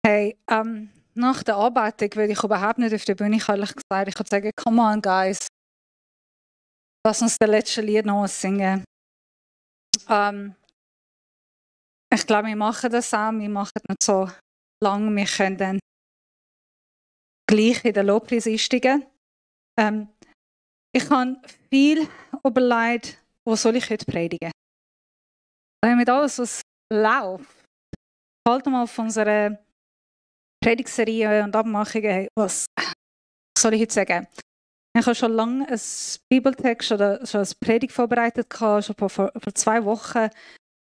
Hey, nach der Anbetung will ich überhaupt nicht auf die Bühne, ehrlich gesagt. Ich kann sagen, come on, guys, lass uns das letzte Lied noch singen. Ich glaube, wir machen das auch. Wir machen nicht so lange. Wir können dann gleich in den Lobpreis einsteigen. Ich habe viel überlegt, wo soll ich heute predigen. Mit alles, was läuft, halt mal von unserer Predigtserie und Abmachungen, was soll ich heute sagen? Ich habe schon lange einen Bibeltext oder schon eine Predigt vorbereitet, schon vor 2 Wochen.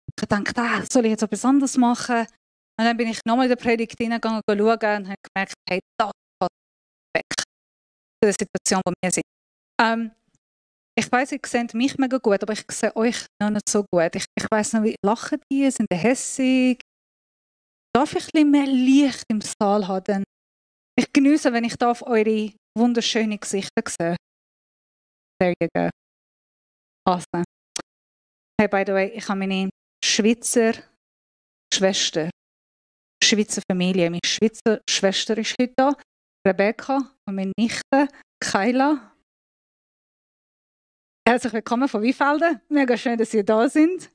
Ich dachte, soll ich jetzt etwas anderes machen? Und dann bin ich nochmal in die Predigt hineingegangen und schauen und habe gemerkt, hey, das passt weg zu der Situation, wo wir sind. Ich weiss, ihr seht mich mega gut, aber ich sehe euch noch nicht so gut. Ich weiss noch, wie lachen die, sind die hässig. Darf ich ein bisschen mehr Licht im Saal haben? Ich geniesse, wenn ich da auf eure wunderschönen Gesichter sehe. There you go. Awesome. Hey, by the way, ich habe meine Schweizer Schwester, Schweizer Familie. Meine Schweizer Schwester ist heute da, Rebecca, und meine Nichte, Kyla. Herzlich willkommen von Weinfelden. Mega schön, dass ihr da sind.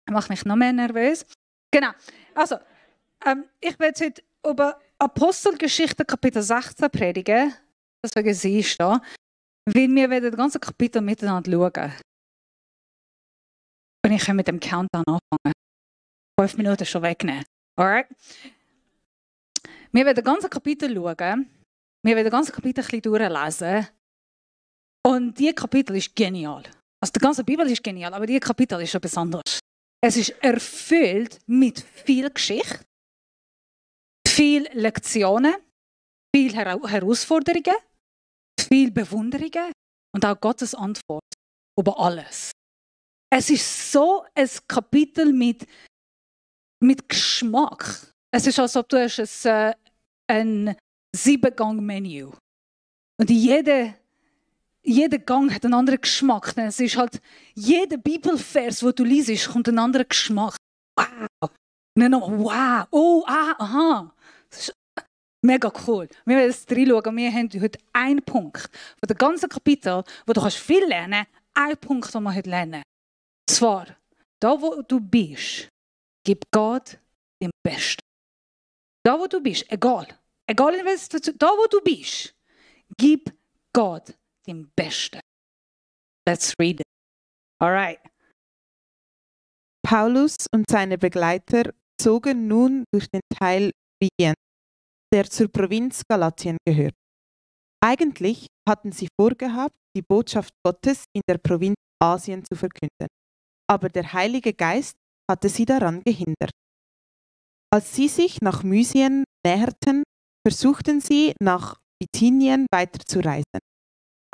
Macht mich noch mehr nervös. Genau. Also, ich werde heute über Apostelgeschichte Kapitel 16 predigen. Deswegen sie ist da. Weil wir werden das ganze Kapitel miteinander schauen. Und ich kann mit dem Countdown anfangen. 5 Minuten schon wegnehmen. Alright? Wir werden das ganze Kapitel schauen. Wir werden das ganze Kapitel ein bisschen durchlesen. Und dieses Kapitel ist genial. Also die ganze Bibel ist genial, aber dieses Kapitel ist etwas anderes. Es ist erfüllt mit viel Geschichte, viel Lektionen, viel Herausforderungen, viel Bewunderungen und auch Gottes Antwort über alles. Es ist so ein Kapitel mit Geschmack. Es ist, als ob du hast ein 7-Gang-Menü und jeder Gang hat einen anderen Geschmack. Es ist halt, jeder Bibelvers, den du liest, kommt einen anderen Geschmack. Wow. Nicht noch, wow. Oh, aha. Das ist mega cool. Wir werden es reinschauen. Wir haben heute einen Punkt von dem ganzen Kapitel, wo du kannst viel lernen kannst. Ein Punkt, den wir heute lernen. Und zwar, da wo du bist, gib Gott den Besten. Da wo du bist, egal in welcher Situation, da wo du bist, gib Gott den Besten. Let's read it. Alright. Paulus und seine Begleiter zogen nun durch den Teil Phrygien, der zur Provinz Galatien gehört. Eigentlich hatten sie vorgehabt, die Botschaft Gottes in der Provinz Asien zu verkünden, aber der Heilige Geist hatte sie daran gehindert. Als sie sich nach Mysien näherten, versuchten sie, nach Bithynien weiterzureisen.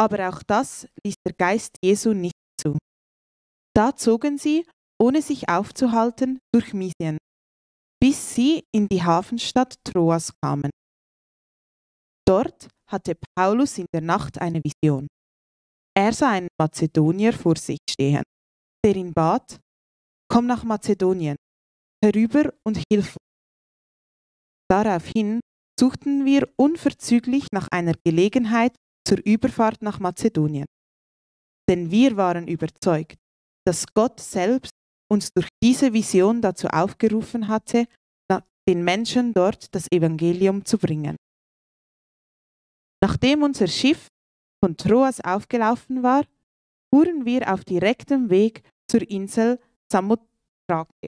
Aber auch das ließ der Geist Jesu nicht zu. Da zogen sie, ohne sich aufzuhalten, durch Mysien, bis sie in die Hafenstadt Troas kamen. Dort hatte Paulus in der Nacht eine Vision. Er sah einen Mazedonier vor sich stehen, der ihn bat: Komm nach Mazedonien, herüber und hilf uns. Daraufhin suchten wir unverzüglich nach einer Gelegenheit zur Überfahrt nach Mazedonien. Denn wir waren überzeugt, dass Gott selbst uns durch diese Vision dazu aufgerufen hatte, den Menschen dort das Evangelium zu bringen. Nachdem unser Schiff von Troas aufgelaufen war, fuhren wir auf direktem Weg zur Insel Samothrake.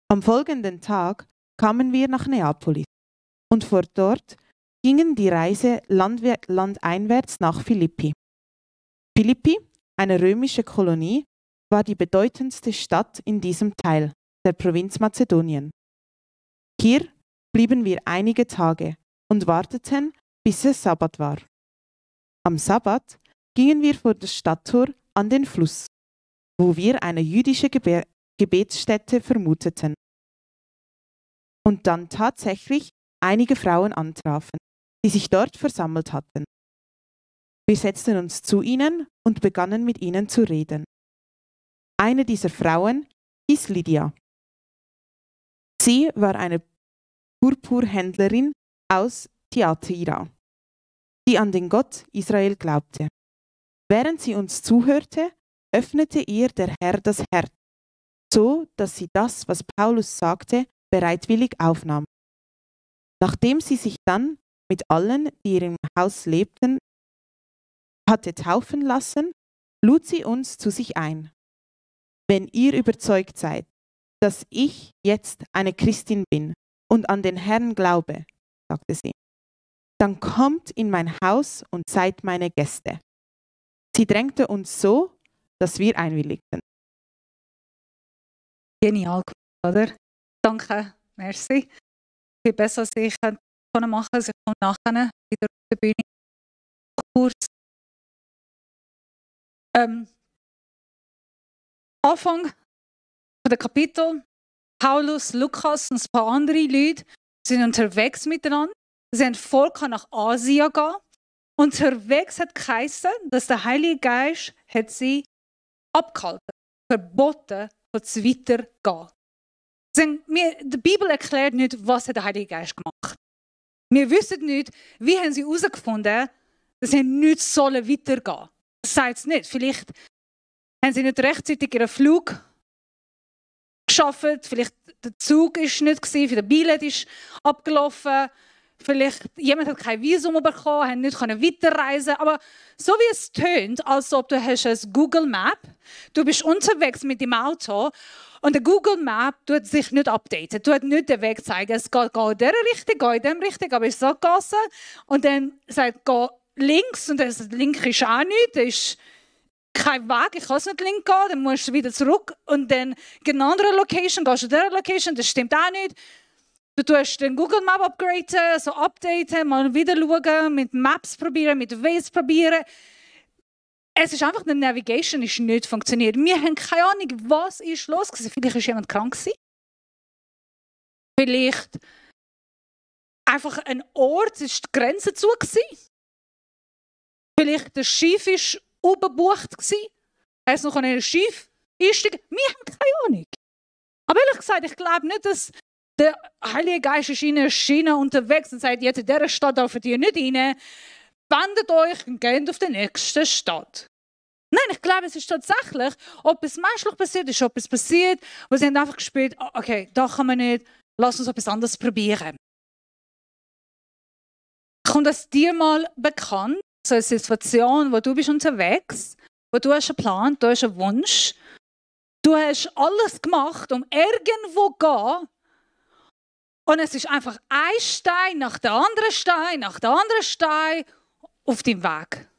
Am folgenden Tag kamen wir nach Neapolis und von dort gingen die Reise landeinwärts nach Philippi. Philippi, eine römische Kolonie, war die bedeutendste Stadt in diesem Teil der Provinz Mazedonien. Hier blieben wir einige Tage und warteten, bis es Sabbat war. Am Sabbat gingen wir vor das Stadttor an den Fluss, wo wir eine jüdische Gebetsstätte vermuteten und dann tatsächlich einige Frauen antrafen, die sich dort versammelt hatten. Wir setzten uns zu ihnen und begannen mit ihnen zu reden. Eine dieser Frauen hieß Lydia. Sie war eine Purpurhändlerin aus Thyatira, die an den Gott Israel glaubte. Während sie uns zuhörte, öffnete ihr der Herr das Herz, so dass sie das, was Paulus sagte, bereitwillig aufnahm. Nachdem sie sich dann mit allen, die in ihrem Haus lebten, hatte taufen lassen, lud sie uns zu sich ein. Wenn ihr überzeugt seid, dass ich jetzt eine Christin bin und an den Herrn glaube, sagte sie, dann kommt in mein Haus und seid meine Gäste. Sie drängte uns so, dass wir einwilligten. Genial, oder? Danke, merci. Viel besser, als ich machen konnte. Also ich komme nachher wieder auf die Bühne. Kurz. Anfang der Kapitel. Paulus, Lukas und ein paar andere Leute sind unterwegs miteinander. Sie haben vor, nach Asien gehen. Unterwegs hat geheißen, dass der Heilige Geist hat sie abgehalten, verboten, dass sie weitergehen. Die Bibel erklärt nicht, was hat der Heilige Geist gemacht. Wir wissen nicht, wie haben sie herausgefunden, dass sie nicht weitergehen sollen. Das sagt es nicht. Vielleicht haben sie nicht rechtzeitig ihren Flug geschafft, vielleicht der Zug war nicht gewesen, für den Billett ist abgelaufen, vielleicht jemand hat kein Visum bekommen, hat nicht weiterreisen. Aber so wie es tönt, als ob du hast ein Google Map, du bist unterwegs mit dem Auto und der Google Map tut sich nicht updaten, tut nicht den Weg zeigen. Es geht in dieser Richtung, geht in dieser Richtung, aber es ist so gegessen. Und dann sagt, geh links und das Link ist auch nicht, das ist kein Weg, ich kann es nicht links gehen, dann musst du wieder zurück und dann in eine andere Location, gehst du in dieser Location, das stimmt auch nicht. Du tust den Google Map upgraden, so updaten, mal wieder schauen, mit Maps probieren, mit Waze probieren. Es ist einfach, die Navigation ist nicht funktioniert. Wir haben keine Ahnung, was ist los gewesen. Vielleicht war jemand krank gewesen. Vielleicht einfach ein Ort, ist die Grenze zu gewesen. Vielleicht das Schiff ist überbucht gsi. Er ist noch an einem Schiff einsteigen. Wir haben keine Ahnung. Aber ehrlich gesagt, ich glaube nicht, dass der Heilige Geist ist in einer Schiene unterwegs und sagt, jetzt in dieser Stadt dürft ihr nicht rein. Wendet euch und geht auf die nächste Stadt. Nein, ich glaube, es ist tatsächlich, ob es menschlich passiert ist, ob es passiert, wo sie haben einfach gespürt, okay, da kann man nicht, lass uns etwas anderes probieren. Kommt das dir mal bekannt? So eine Situation, wo du bist unterwegs, wo du hast einen Plan, du hast einen Wunsch, du hast alles gemacht, um irgendwo zu gehen und es ist einfach ein Stein nach der anderen Stein, nach der anderen Stein auf deinem Weg.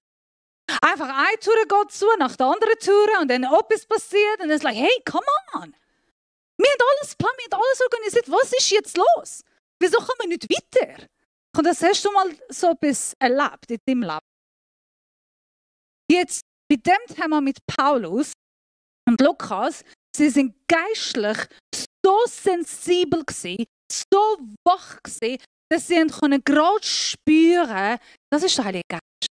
Einfach eine Tür geht zu, nach der anderen Tür und dann etwas passiert und es ist like, hey, come on. Wir haben alles geplant, wir haben alles organisiert, was ist jetzt los? Wieso kommen wir nicht weiter? Und das hast du mal so etwas erlebt in deinem Leben. Jetzt bei dem Thema mit Paulus und Lukas, sie sind geistlich so sensibel gewesen, so wach gewesen, dass sie gerade spüren, das ist der Heilige Geist.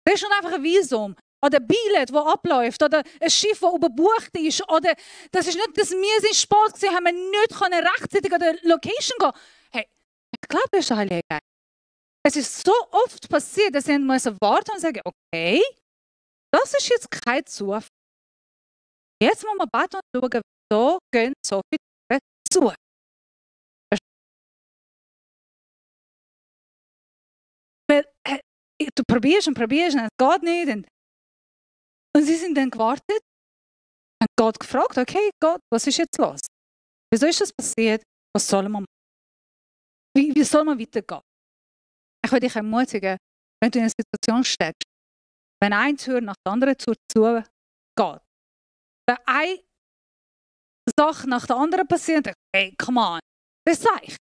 Das ist nicht einfach ein Visum oder ein Billett, das abläuft oder ein Schiff, das überbucht ist oder das ist nicht, dass wir sind Sport gewesen, haben wir nicht rechtzeitig an der Location gehen. Hey, ich glaube, das ist der Heilige Geist. Es ist so oft passiert, dass sie warten und sagen, okay, das ist jetzt kein Zufall. Jetzt müssen wir beten und schauen, so gehen so viele Türen zu. Weil du probierst und probierst und es geht nicht. Und sie sind dann gewartet und Gott gefragt, okay, Gott, was ist jetzt los? Wieso ist das passiert? Was soll man machen? Wie soll man weitergehen? Ich will dich ermutigen, wenn du in einer Situation steckst, wenn eine Tür nach der anderen Tür zugeht, wenn eine Sache nach der anderen passiert, hey, come on, das sage ich.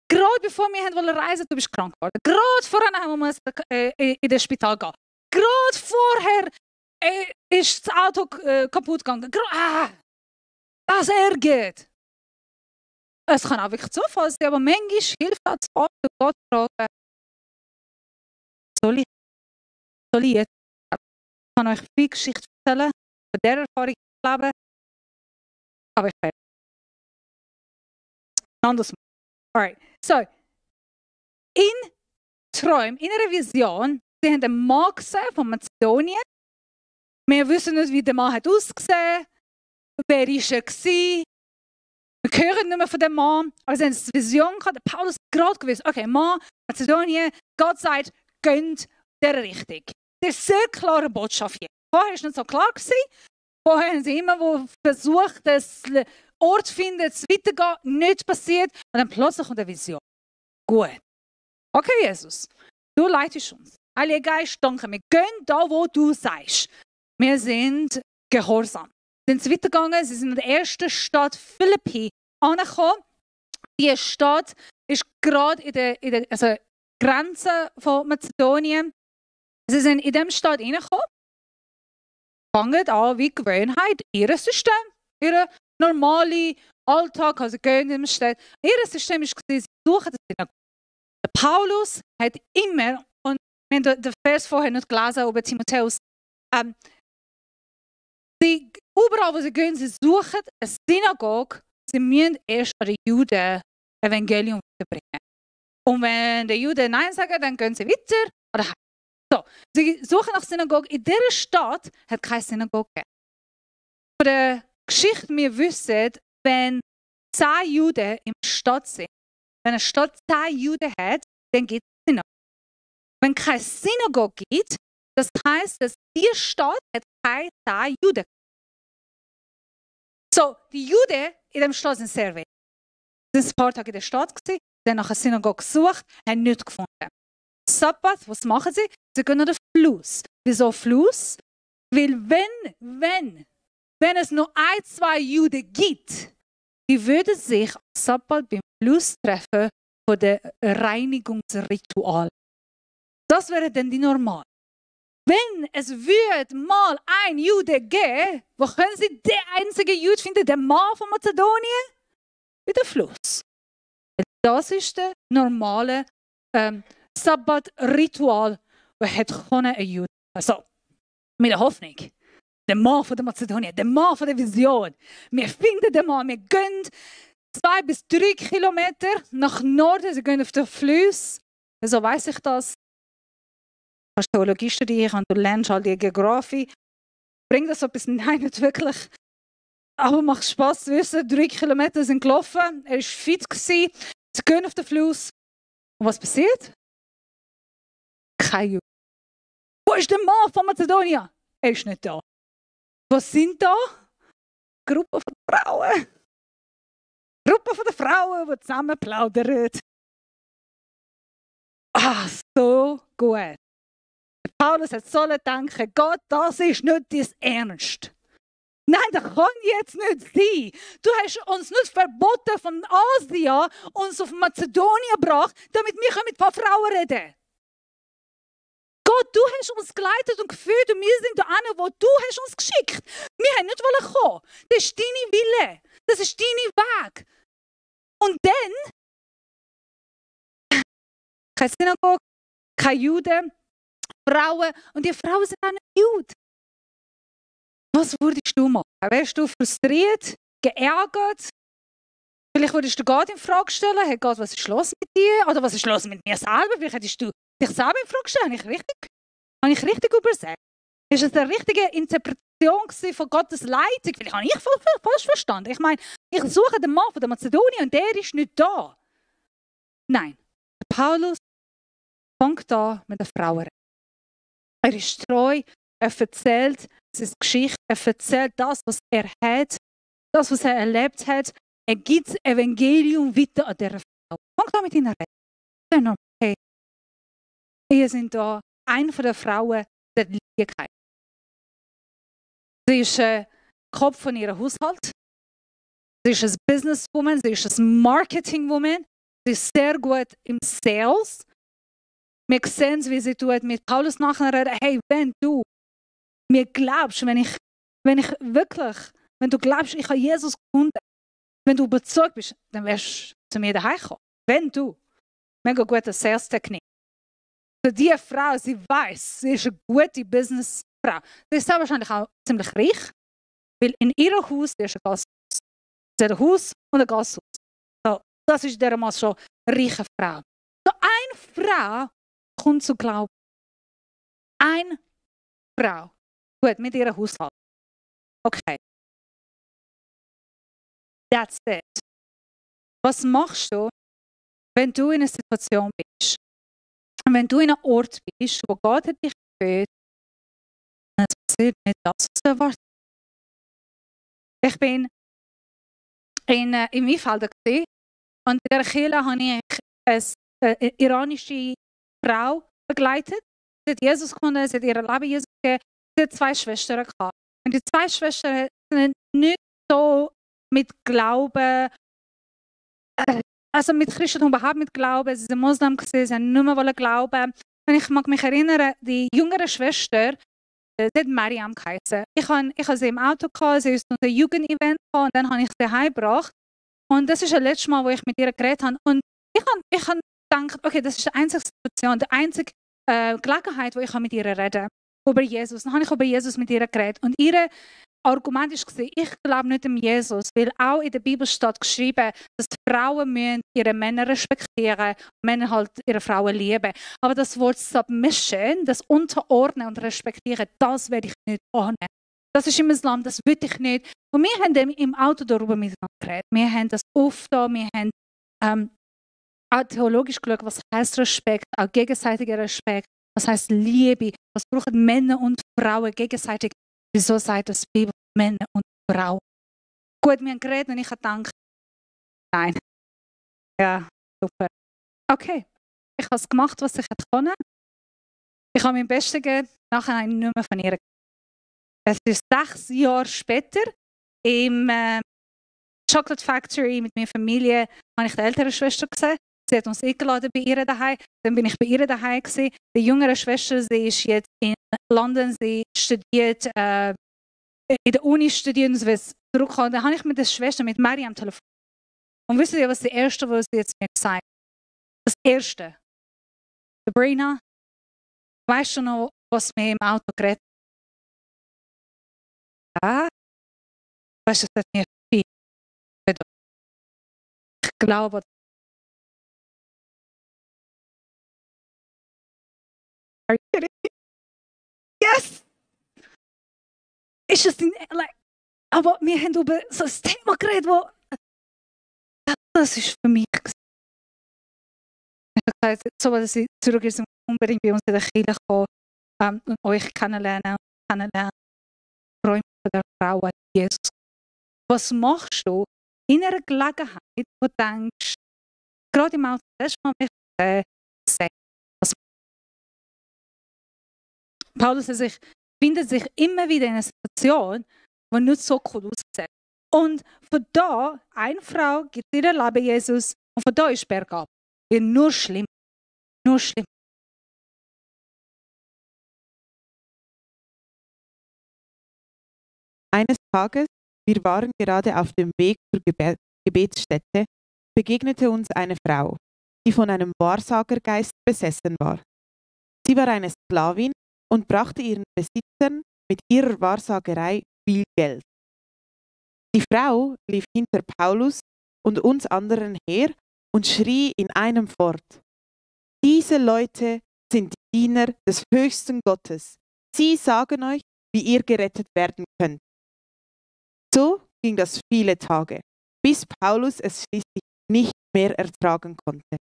Gerade bevor wir reisen wollten, du bist krank geworden. Gerade vorher haben wir in das Spital gehen. Gerade vorher ist das Auto kaputt gegangen. Das ärgert. Es kann auch wirklich Zufall sein, aber manchmal hilft auch zu warten und Gott fragen, soll ich jetzt? Ich kann euch viel Geschichte erzählen, von dieser Erfahrung im Leben, aber ich werde anders machen. Alright, so, in Träumen, in einer Vision, sie haben einen Mann gesehen von Mazedonien. Wir wissen nicht, wie der Mann hat ausgesehen, wer war er gewesen. Wir hören nicht mehr von dem Mann, aber sie haben eine Vision gehabt. Der Paulus hat gerade gewusst, okay, Mann, Mazedonien, Gott sagt, geht der Richtung. Das ist eine sehr klare Botschaft hier. Vorher war es nicht so klar gewesen. Vorher haben sie immer versucht, das Ort zu finden, zu weitergehen, nichts passiert. Und dann plötzlich kommt eine Vision. Gut. Okay, Jesus, du leitest uns. Heiliger Geist, danke. Wir gehen da, wo du sagst. Wir sind gehorsam. Sie sind weitergegangen, sie sind in der ersten Stadt Philippi angekommen. Die Stadt ist gerade in der Grenze von Mazedonien. Sie sind in diese Stadt hineingekommen, fangen an wie Gewohnheit, ihr System, ihr normalen Alltag, also gehen in die Stadt. Ihr System war, sie suchen das Synagoge. Paulus hat immer, und wir haben den Vers vorher nicht gelesen über Timotheus, überall, wo sie gehen, sie suchen eine Synagoge, sie müssen erst an den Juden Evangelium weiterbringen. Und wenn die Juden Nein sagen, dann gehen sie weiter oder heim. So, sie suchen nach Synagoge. In dieser Stadt hat keine Synagoge gegeben. Von der Geschichte, wir wissen, wenn 10 Juden in der Stadt sind, wenn eine Stadt 10 Juden hat, dann gibt es Synagoge. Wenn keine Synagoge gibt, das heisst, dass die Stadt hat keine 10 Juden. So, die Juden in der Stadt sind sehr wenig. Sie waren ein paar Tage in der Stadt, sie haben nach einer Synagoge gesucht, haben nichts gefunden. Sabbat, was machen sie? Sie gehen an den Fluss. Wieso Fluss? Weil wenn es nur 1, 2 Juden gibt, die würden sich am Sabbat beim Fluss treffen von dem Reinigungsritual. Das wäre dann die Normal. Wenn es würde mal ein Jude geben, wo können Sie den einzigen Jude finden, der Mann von Mazedonien? Bei dem Fluss. Das ist der normale Sabbat-Ritual, das hat ein Jude. Also, mit der Hoffnung, der Mann von der Mazedonien, der Mann von der Vision. Wir finden den Mann, wir gehen 2 bis 3 Kilometer nach Norden, sie gehen auf den Fluss. So weiss ich das. Du kannst Theologie studieren, du lernst all die Geografie. Bringt das so etwas? Nein, nicht wirklich. Aber macht Spaß zu wissen, 3 Kilometer sind gelaufen, er war fit gewesen, sie gehen auf den Fluss. Und was passiert? Kein Jude. Wo ist der Mann von Mazedonien? Er ist nicht da. Was sind da? Gruppe von Frauen. Gruppe von Frauen, die zusammen plaudern. Ah, so gut. Paulus hat sollen denken, Gott, das ist nicht dein Ernst. Nein, das kann jetzt nicht sein. Du hast uns nicht verboten von Asien uns auf Mazedonien gebracht, damit wir mit ein paar Frauen reden. Gott, du hast uns geleitet und geführt und wir sind da hin, wo du hast uns geschickt. Wir haben nicht kommen. Das ist deine Wille. Das ist dein Weg. Und dann keine Synagoge, keine Juden, Frauen. Und die Frauen sind auch nicht Juden. Was würdest du machen? Wärst du frustriert, geärgert? Vielleicht würdest du Gott in Frage stellen. Hey Gott, was ist los mit dir? Oder was ist los mit mir selber? Vielleicht hättest du dich selber in Frage gestellt. Habe ich richtig übersehen? Ist es eine richtige Interpretation von Gottes Leitung? Vielleicht habe ich falsch verstanden. Ich meine, ich suche den Mann von der Mazedonien und der ist nicht da. Nein, Paulus fängt an mit der Frau. Er ist treu, er erzählt seine Geschichte, er erzählt das, was er hat, das, was er erlebt hat. Er gibt das Evangelium weiter an dieser Frau. Fängt an mit ihnen reden. Hey, ihr seid da eine der Frauen der Liebigkeit. Sie ist der Kopf von ihrem Haushalt. Sie ist ein Businesswoman, sie ist ein Marketingwoman. Sie ist sehr gut im Sales. Wir sehen, wie sie tut mit Paulus nachher reden. Hey, wenn du mir glaubst, wenn du glaubst, ich habe Jesus gefunden, wenn du überzeugt bist, dann wirst du zu mir daheim kommen. Wenn du, mega gute Sales-Technik. Für diese Frau, sie weiß, sie ist eine gute Businessfrau. Sie ist wahrscheinlich auch ziemlich reich, weil in ihrem Haus ist ein Gasthaus. Sie hat ein Haus und ein Gasthaus. So, Das ist dermaßen schon eine reiche Frau. So eine Frau kommt zu glauben. Eine Frau. Gut, mit ihrem Haushalt. Okay. That's it. Was machst du, wenn du in einer Situation bist? Und wenn du in einem Ort bist, wo Gott hat dich geführt, dann passiert nicht das, was du erwartet. Ich bin in Weinfelden und in dieser Kirche habe ich eine iranische Frau begleitet. Sie hat Jesus gefunden, sie hat ihr Leben Jesus gegeben. Sie hat 2 Schwestern gehabt. Und die 2 Schwestern sind nicht so mit Glauben, also mit Christentum überhaupt mit Glauben. Sie sind Muslim gewesen, sie haben nicht mehr glauben. Und ich mag mich erinnern, die jüngere Schwester, sie hat Mariam geheißen. Ich habe sie im Auto gehabt, sie ist zu einem Jugendevent gekommen und dann habe ich sie heimgebracht. Und das ist das letzte Mal, wo ich mit ihr geredet habe. Und ich habe gedacht, okay, das ist die einzige Situation, die einzige Gelegenheit, wo ich mit ihr reden kann, über Jesus. Dann habe ich über Jesus mit ihr geredet. Und ihr Argument war, ich glaube nicht an Jesus, weil auch in der Bibel steht geschrieben, dass die Frauen müssen ihre Männer respektieren, Männer halt ihre Frauen lieben. Aber das Wort Submission, das Unterordnen und Respektieren, das werde ich nicht annehmen. Das ist im Islam, das will ich nicht. Und wir haben im Auto darüber miteinander geredet. Wir haben das aufgetan, wir haben auch theologisch geschaut, was heißt Respekt, auch gegenseitiger Respekt, was heißt Liebe, was brauchen Männer und Frauen gegenseitig. Wieso sagt das Bibel Männer und Frauen? Gut, wir haben geredet und ich habe gedacht, nein. Ja, super. Okay, ich habe es gemacht, was ich konnte. Ich habe mein Bestes gegeben, nachher nicht mehr von ihr. Es ist 6 Jahre später im Chocolate Factory mit meiner Familie habe ich die ältere Schwester gesehen. Sie hat uns eingeladen bei ihr daheim. Dann bin ich bei ihr daheim gewesen. Die jüngere Schwester, sie ist jetzt in London, sie studiert in der Uni studieren, sie will zurückkommen. Dann habe ich mit der Schwester, mit Mariam telefoniert. Und wisst ihr, was das Erste, was sie jetzt mir gesagt hat? Das Erste. Sabrina, weißt du noch, was mir im Auto geredet hat? Ja. Weißt du, das hat mir viel bedeutet. Ich glaube, are you kidding me? Yes! Ist es in, like, aber wir haben über so ein Thema geredet, wo das ist für mich. Ich habe gesagt, so dass ich zurück ist, unbedingt bei uns in der Kirche kommen und euch kennenlernen. Ich freue mich von der Frau an Jesus. Was machst du in einer Gelegenheit, wo du denkst, gerade im Auto, das mal mich sehen. Paulus findet sich immer wieder in einer Situation, die nicht so cool aussieht. Und von da, eine Frau gibt ihr Leben Jesus und von da ist bergab. Wird nur schlimm. Nur schlimm. Eines Tages, wir waren gerade auf dem Weg zur Gebetsstätte, begegnete uns eine Frau, die von einem Wahrsagergeist besessen war. Sie war eine Sklavin und brachte ihren Besitzern mit ihrer Wahrsagerei viel Geld. Die Frau lief hinter Paulus und uns anderen her und schrie in einem fort: Diese Leute sind die Diener des höchsten Gottes. Sie sagen euch, wie ihr gerettet werden könnt. So ging das viele Tage, bis Paulus es schließlich nicht mehr ertragen konnte.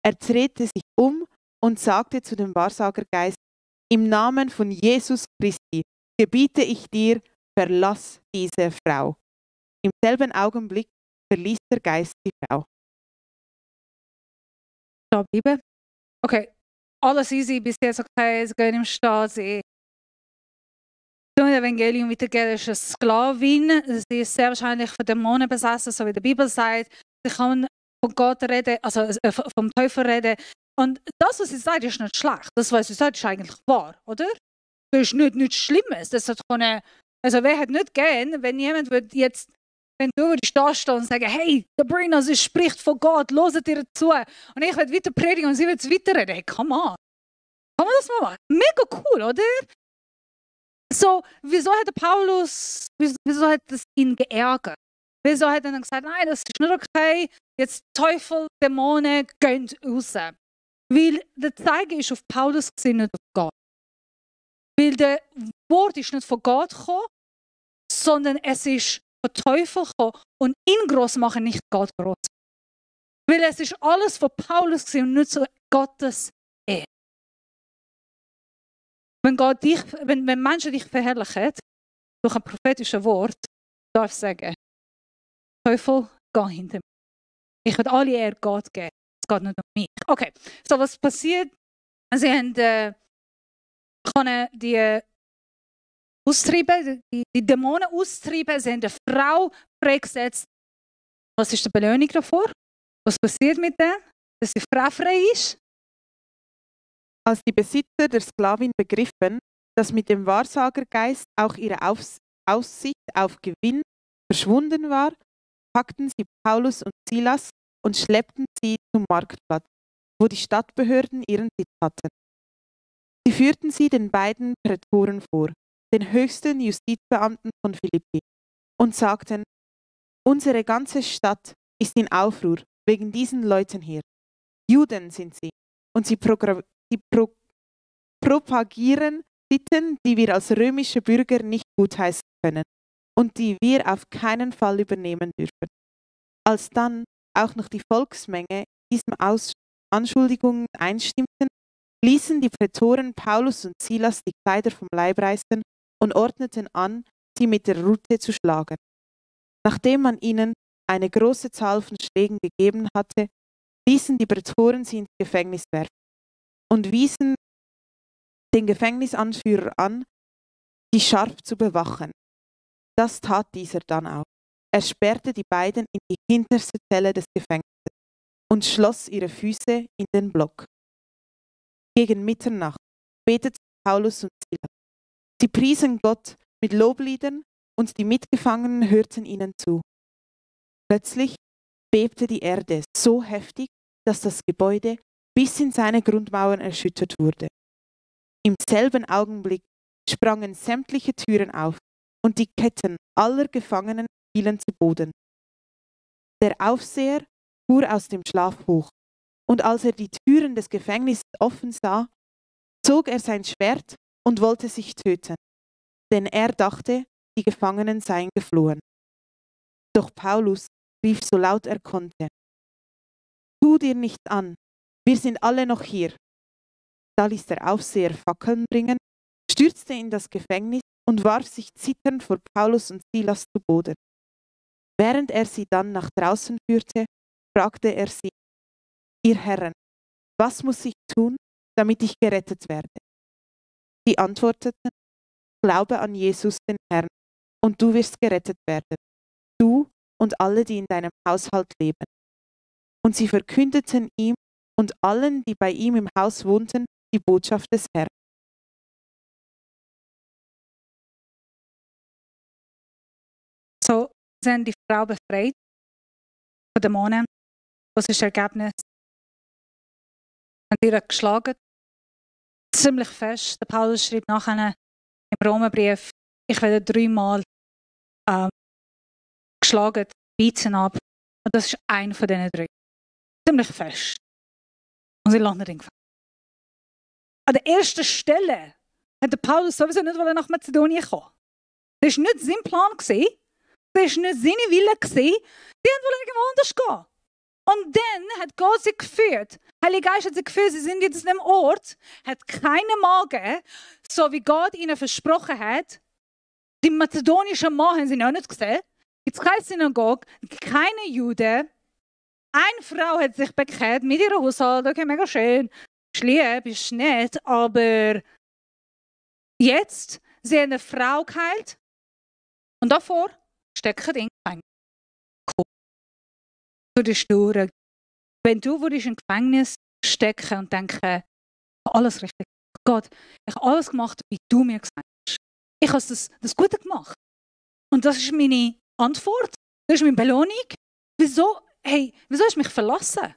Er drehte sich um und sagte zu dem Wahrsagergeist: Im Namen von Jesus Christi gebiete ich dir, verlass diese Frau. Im selben Augenblick verließ der Geist die Frau. Da bleiben. Okay, alles easy, bis jetzt okay, es geht im Staat, sie das Evangelium weitergeben, ist eine Sklavin, sie ist sehr wahrscheinlich von Dämonen besessen, so wie die Bibel sagt. Sie kann von Gott reden, also vom Teufel reden. Und das, was sie sagt, ist nicht schlecht. Das, was sie sagt, ist eigentlich wahr, oder? Das ist nichts Schlimmes. Das hat also wer hat nicht gern, wenn jemand jetzt, wenn du da stehen und sagen, hey, Sabrina, sie spricht von Gott, hört ihr zu. Und ich werde weiter predigen und sie wird weiterreden. Hey, come on. Kann man das mal machen? Mega cool, oder? So, wieso hat Paulus, wieso hat es ihn geärgert? Wieso hat er dann gesagt, nein, das ist nicht okay, jetzt Teufel, Dämonen, gehen raus. Weil der Zeiger ist auf Paulus, nicht auf Gott. Weil der Wort ist nicht von Gott gekommen, sondern es ist von Teufel gekommen und ihn groß machen, nicht Gott groß. Weil es ist alles von Paulus und nicht so Gottes Ehre. Wenn Menschen dich verherrlichen, durch ein prophetisches Wort, darf ich sagen, Teufel, geh hinter mir. Ich will alle Ehre Gott geben. Es geht nicht um mich. Okay, so was passiert? Sie haben, können die austreiben, die Dämonen austreiben. Sie haben eine Frau freigesetzt. Was ist die Belohnung davor? Was passiert mit der? Dass die Frau frei ist? Als die Besitzer der Sklavin begriffen, dass mit dem Wahrsagergeist auch ihre Aussicht auf Gewinn verschwunden war, packten sie Paulus und Silas und schleppten sie zum Marktplatz, wo die Stadtbehörden ihren Sitz hatten. Sie führten sie den beiden Prätoren vor, den höchsten Justizbeamten von Philippi, und sagten: Unsere ganze Stadt ist in Aufruhr wegen diesen Leuten hier. Juden sind sie, und sie propagieren Sitten, die wir als römische Bürger nicht gutheißen können und die wir auf keinen Fall übernehmen dürfen. Als dann auch noch die Volksmenge diesen Anschuldigungen einstimmten, ließen die Prätoren Paulus und Silas die Kleider vom Leib reißen und ordneten an, sie mit der Rute zu schlagen. Nachdem man ihnen eine große Zahl von Schlägen gegeben hatte, ließen die Prätoren sie ins Gefängnis werfen und wiesen den Gefängnisanführer an, die scharf zu bewachen. Das tat dieser dann auch. Er sperrte die beiden in die hinterste Zelle des Gefängnisses und schloss ihre Füße in den Block. Gegen Mitternacht beteten Paulus und Silas. Sie priesen Gott mit Lobliedern und die Mitgefangenen hörten ihnen zu. Plötzlich bebte die Erde so heftig, dass das Gebäude bis in seine Grundmauern erschüttert wurde. Im selben Augenblick sprangen sämtliche Türen auf und die Ketten aller Gefangenen fielen zu Boden. Der Aufseher fuhr aus dem Schlaf hoch, und als er die Türen des Gefängnisses offen sah, zog er sein Schwert und wollte sich töten, denn er dachte, die Gefangenen seien geflohen. Doch Paulus rief so laut er konnte: Tu dir nichts an, wir sind alle noch hier. Da ließ der Aufseher Fackeln bringen, stürzte in das Gefängnis und warf sich zitternd vor Paulus und Silas zu Boden. Während er sie dann nach draußen führte, fragte er sie: Ihr Herren, was muss ich tun, damit ich gerettet werde? Sie antworteten: Glaube an Jesus, den Herrn, und du wirst gerettet werden, du und alle, die in deinem Haushalt leben. Und sie verkündeten ihm und allen, die bei ihm im Haus wohnten, die Botschaft des Herrn. So sind die Frau befreit von Dämonen. Was ist das Ergebnis? Haben sie geschlagen? Ziemlich fest. Der Paulus schreibt nachher im Romerbrief: Ich werde 3-mal geschlagen, beizen ab. Und das ist einer von diesen 3. Ziemlich fest. Und sie landen in Gefängnis. An der ersten Stelle hat der Paulus sowieso nicht nach Mazedonien kommen. Das war nicht sein Plan. Das war nicht seine Wille. Die wollten irgendwo anders gehen. Und dann hat Gott sie geführt. Der Heilige Geist hat sie geführt, sie sind jetzt an dem Ort, hat keinen Mann gegeben, so wie Gott ihnen versprochen hat. Die mazedonischen Mann haben sie noch nicht gesehen. Jetzt keine Synagoge, keine Juden. Eine Frau hat sich bekehrt mit ihrem Haushalt. Okay, mega schön. Ist lieb, ist nett, aber jetzt, sie haben eine Frau geheilt und davor stecken die in Gefängnis. Cool. Wenn du in Gefängnis stecken und denken, alles richtig, Gott, ich habe alles gemacht, wie du mir gesagt hast. Ich habe das Gute gemacht. Und das ist meine Antwort, das ist meine Belohnung. Wieso hast du mich verlassen?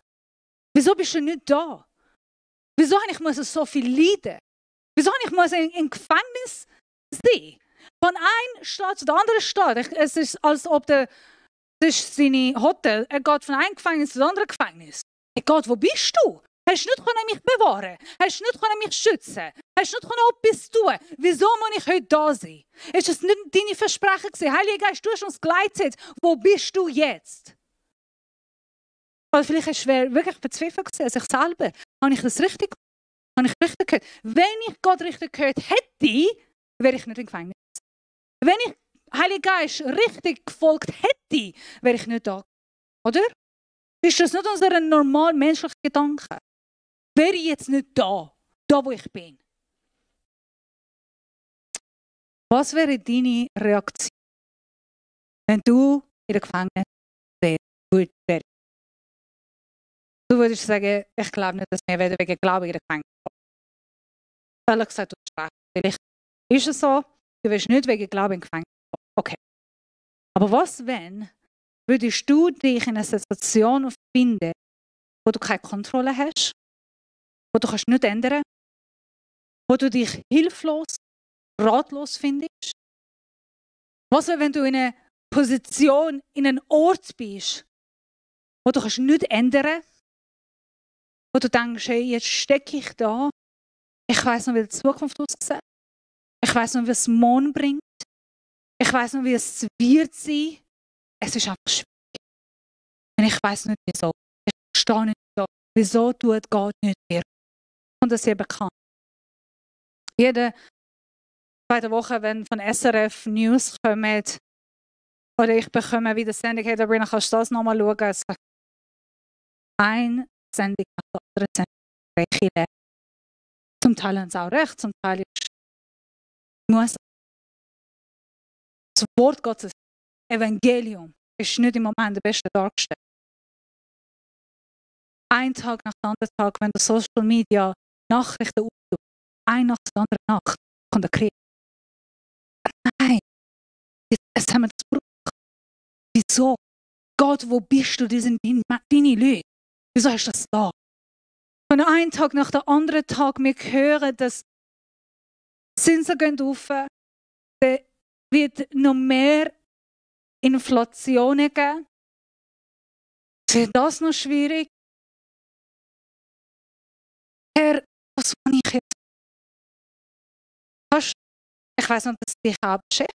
Wieso bist du nicht da? Wieso muss ich so viel leiden? Wieso muss ich im Gefängnis sein? Von einer Stadt zu der anderen Stadt. Es ist, als ob der Das ist sein Hotel. Er geht von einem Gefängnis ins andere Gefängnis. Hey Gott, wo bist du? Hast du nicht mich bewahren? Hast du nicht mich schützen? Hast du nicht etwas tun? Wieso muss ich heute da sein? Ist das nicht deine Versprechen gewesen? Heiliger Geist, du hast uns geleitet. Wo bist du jetzt? Oder vielleicht hast du wirklich verzweifelt gesehen, sich selber. Habe ich das richtig gehört? Habe ich richtig gehört? Wenn ich Gott richtig gehört hätte, wäre ich nicht im Gefängnis. Wenn ich Heiliger Geist richtig gefolgt hätte, wäre ich nicht da. Oder? Ist das nicht unser normal menschlicher Gedanke? Wäre ich jetzt nicht da wo ich bin? Was wäre deine Reaktion, wenn du in der Gefängnis wärst? Du würdest sagen, ich glaube nicht, dass wir wegen Glauben in der Gefängnis kommen. Ehrlich gesagt, du hast recht. Vielleicht ist es so, du wirst nicht wegen Glauben in Gefängnis kommen. Okay. Aber was, wenn würdest du dich in einer Situation finden, wo du keine Kontrolle hast, wo du kannst nicht ändern, wo du dich hilflos, ratlos findest? Was, wenn du in einer Position, in einem Ort bist, wo du kannst nicht ändern, wo du denkst, hey, jetzt stecke ich da, ich weiss noch, wie die Zukunft aussieht, ich weiss noch, wie es morgen bringt, ich weiss noch, wie es wird sein, es ist einfach schwierig. Und ich weiss nicht, wieso. Ich verstehe nicht, wieso tut Gott nicht mehr. Und das ist sehr bekannt. Jede zweite Woche, wenn von SRF News kommen, oder ich bekomme wieder Sendung, hey, Sabrina, kannst du das nochmal schauen? Es sagt, eine Sendung nach der anderen Sendung. Zum Teil haben sie auch recht, zum Teil ist muss. Das Wort Gottes, Evangelium, ist nicht im Moment der beste dargestellt. Ein Tag nach dem anderen Tag, wenn du Social Media Nachrichten auftust, eine nach der anderen Nacht, kommt der Krieg. Nein, jetzt haben wir das Bruch. Wieso? Gott, wo bist du? Die sind deine Leute. Wieso hast du das da? Von einem Tag nach dem anderen Tag wir hören, dass Zinsen gehen rauf, es wird noch mehr Inflationen geben. Ist das noch schwierig? Herr, was muss ich jetzt? Ich weiss nicht, ob das dich auch beschäftigt.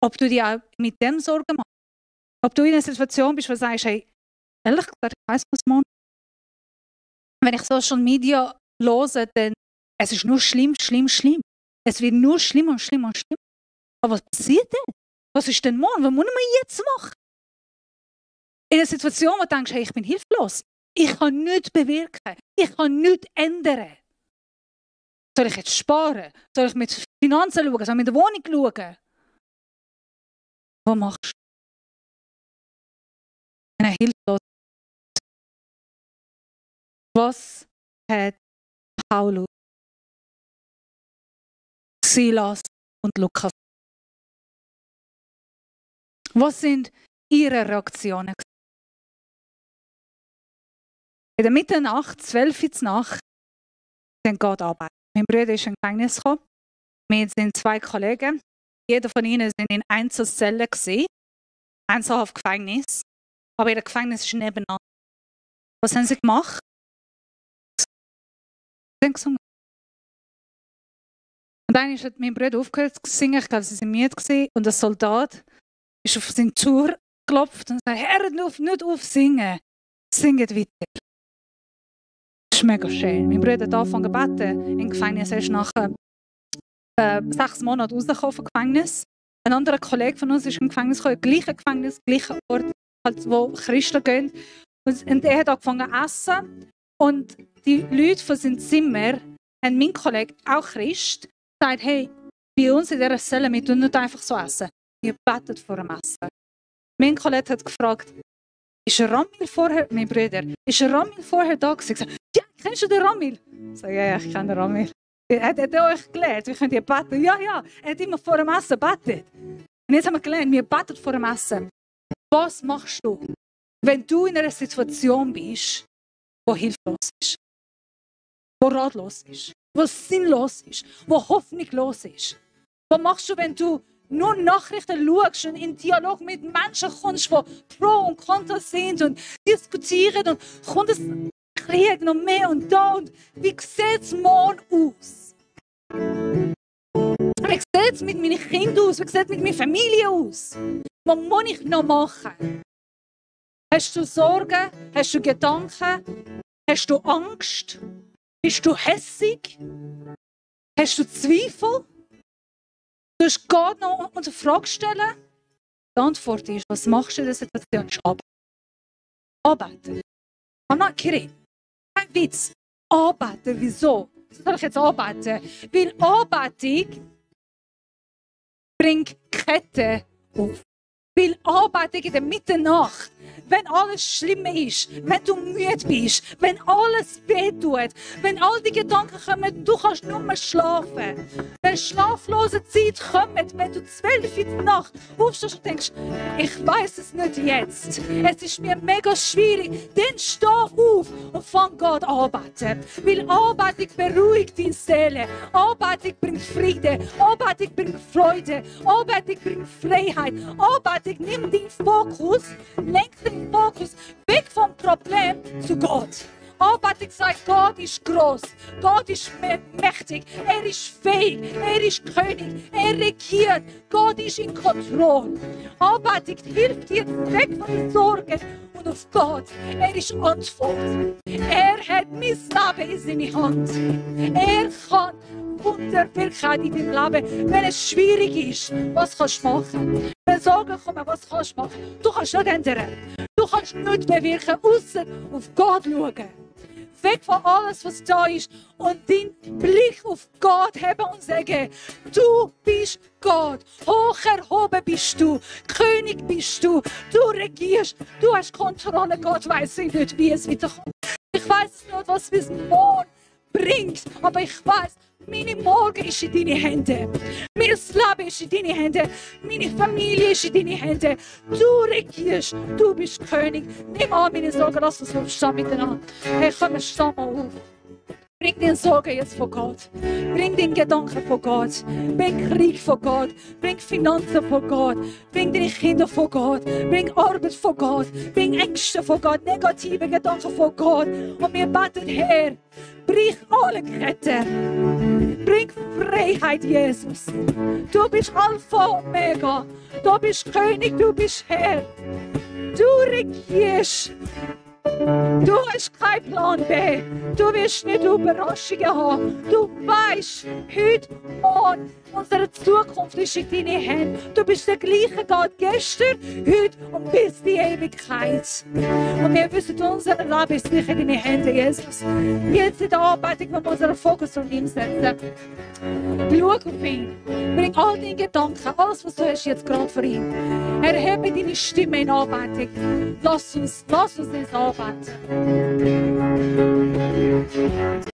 Ob du dir auch mit dem Sorgen machst. Ob du in einer Situation bist, wo du sagst, hey, ehrlich gesagt, ich weiss, was morgen. Wenn ich Social Media höre, dann es ist nur schlimm, schlimm, schlimm. Es wird nur schlimmer und schlimmer und schlimmer. Aber was passiert denn? Was ist denn morgen? Was muss man jetzt machen? In einer Situation, wo du denkst, hey, ich bin hilflos. Ich kann nichts bewirken. Ich kann nichts ändern. Soll ich jetzt sparen? Soll ich mit Finanzen schauen? Soll ich mit der Wohnung schauen? Was machst du? Eine hilflos. Was hat Paulus, Silas und Lukas? Was sind ihre Reaktionen? In der Mitternacht, 12 Uhr Nacht, sind Gott arbeiten. Mein Bruder ist in Gefängnis gekommen. Wir sind 2 Kollegen. Jeder von ihnen war in Einzelzellen, Einzelhaftgefängnis. Aber ihr Gefängnis ist nebenan. Was haben sie gemacht? Sie haben gesungen. Und dann hat mein Bruder aufgehört zu singen. Ich glaube, sie waren müde. Und der Soldat ist auf seine Tür geklopft und sagt, Herr, nicht auf singen. Singet weiter. Das ist mega schön. Mein Bruder hat angefangen zu beten im Gefängnis. Er ist nach 6 Monaten rausgekommen vom Gefängnis. Ein anderer Kollege von uns ist im Gefängnis gekommen, im gleichen Gefängnis, im gleichen Ort, halt, wo Christen gehen. Und er hat angefangen zu essen. Und die Leute von seinem Zimmer haben mein Kollege, auch Christ, gesagt, hey, bei uns in dieser Zelle, wir tun nicht einfach so essen. Wir beten vor dem Essen. Mein Kollege hat gefragt, ist Ramil vorher, mein Bruder, ist Ramil vorher da gewesen? Ich sage, ja, kennst du den Ramil? Ich sage, ja, ich kenne den Ramil. Hat er euch gelernt, wie könnt ihr beten? Ja, er hat immer vor dem Essen gebetet. Und jetzt haben wir gelernt, wir beten vor dem Essen. Was machst du, wenn du in einer Situation bist, wo hilflos ist, wo ratlos ist, wo sinnlos ist, wo hoffnungslos ist? Was machst du, wenn du nur Nachrichten schaust und in Dialog mit Menschen kommst, die pro und contra sind und diskutieren und kommt es Krieg noch mehr und da und wie sieht es morgen aus? Wie sieht es mit meinen Kindern aus? Wie sieht es mit meiner Familie aus? Was muss ich noch machen? Hast du Sorgen? Hast du Gedanken? Hast du Angst? Bist du hässig? Hast du Zweifel? Du hast Gott noch eine Frage stellen? Die Antwort ist, was machst du in der Situation? Ist arbeiten. I'm not kidding. Kein Witz. Arbeiten. Wieso? Wieso soll ich jetzt arbeiten? Weil Arbeitung bringt Kette auf. Weil Arbeitung in der Mitternacht, wenn alles schlimm ist, wenn du müde bist, wenn alles weh tut, wenn all die Gedanken kommen, du kannst nur mehr schlafen. Wenn schlaflose Zeit kommt, wenn du 12 in der Nacht aufstehst und denkst, ich weiß es nicht jetzt, es ist mir mega schwierig, dann steh auf und fang Gott an arbeiten. Weil Arbeitung beruhigt deine Seele, Arbeitung bringt Frieden, Arbeitung bringt Freude, Arbeitung bringt Freiheit, Arbeitung nimmt deinen Fokus, lenkt den Fokus weg vom Problem zu Gott. Arbeitung sagt, Gott ist groß, Gott ist mächtig, er ist fähig, er ist König, er regiert, Gott ist in Kontrolle. Arbeitung hilft dir weg von den Sorgen und auf Gott. Er ist Antwort. Er hat mein Leben in seiner Hand. Er kann Wunderwirkungen in deinem Leben. Wenn es schwierig ist, was kannst du machen? Wenn Sorgen kommen, was kannst du machen? Du kannst nicht ändern. Du kannst nichts bewirken, außer auf Gott schauen. Weg von alles, was da ist und deinen Blick auf Gott haben und sagen, du bist Gott, hoch erhoben bist du, König bist du, du regierst, du hast Kontrolle, Gott weiss nicht, wie es weiterkommt. Ich weiss nicht, was bis morgen bringt, aber ich weiss, meine Morgen ist in deine Hände. Mein Leben ist in deine Hände. Meine Familie ist in deine Hände. Du regierst. Du bist König. Nimm an meine Sorgen. Lass uns aufstehen miteinander. Hey, komm, steh mal auf. Bring den Sorgen jetzt von Gott. Bring den Gedanken von Gott. Bring Krieg von Gott. Bring Finanzen von Gott. Bring deine Kinder von Gott. Bring Arbeit von Gott. Bring Ängste von Gott. Negative Gedanken von Gott. Und wir beten, Herr, brich alle Ketten. Bring Freiheit, Jesus. Du bist Alpha und Omega. Du bist König, du bist Herr. Du regierst. Du hast keinen Plan B. Du wirst nicht Überraschungen haben. Du weißt, heute, morgen, unsere Zukunft ist in deinen Händen. Du bist der gleiche Gott gestern, heute und bis die Ewigkeit. Und wir wissen, unser Leben ist nicht in deinen Händen, Jesus. Jetzt in der Arbeitung, wenn wir unseren Fokus auf ihn setzen. Schau auf ihn. Bring all deine Gedanken, alles, was du hast, jetzt gerade für ihn. Erhebe deine Stimme in Arbeitung. Lass uns ins Arbeiten.